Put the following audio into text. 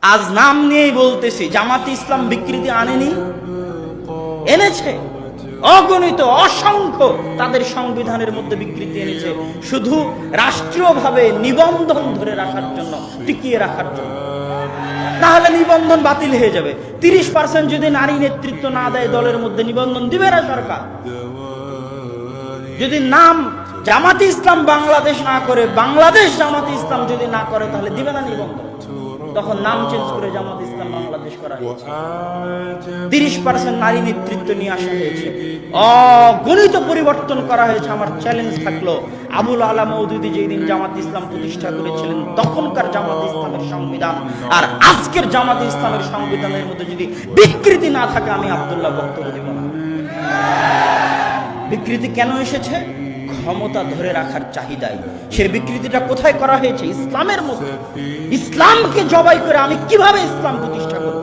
আজ নাম নিয়েই বলতেছি, জামাতে ইসলাম বিকৃতি আনেনি? এনেছে। অগণিত অসংখ্য তাদের সংবিধানের মধ্যে বিকৃতি এনেছে, শুধু রাষ্ট্রীয়ভাবে নিবন্ধন ধরে রাখার জন্য, টিকিয়ে রাখার জন্য। তাহলে নিবন্ধন বাতিল হয়ে যাবে। 30% যদি নারী নেতৃত্ব না দেয় দলের মধ্যে, নিবন্ধন দিবে না সরকার। যদি নাম জামাতে ইসলাম বাংলাদেশ না করে, বাংলাদেশ জামাতে ইসলাম যদি না করে, তাহলে দিবে না নিবন্ধন। তখন নাম চেঞ্জ করে জামাতে ইসলাম বাংলাদেশ করা হয়েছে। 30% নারী নেতৃত্ব নিয়ে আসা হয়েছে, অগণিত পরিবর্তন করা হয়েছে। আমার চ্যালেঞ্জ থাকলো, আবুল আলা মওদুদি যেই দিন জামাত ইসলাম প্রতিষ্ঠা করেছিলেন, তখনকার জামাত ইসলামের সংবিধান আর আজকের জামাত ইসলামের সংবিধানের মধ্যে যদি বিকৃতি না থাকে, আমি আব্দুল্লাহ বক্তব্য দেব না। বিকৃতি কেন এসেছে? ক্ষমতা ধরে রাখার চাহিদায়। সে বিকৃতিটা কোথায় করা হয়েছে? ইসলামের মধ্যে। ইসলামকে জবাই করে আমি কিভাবে ইসলাম প্রতিষ্ঠা করব?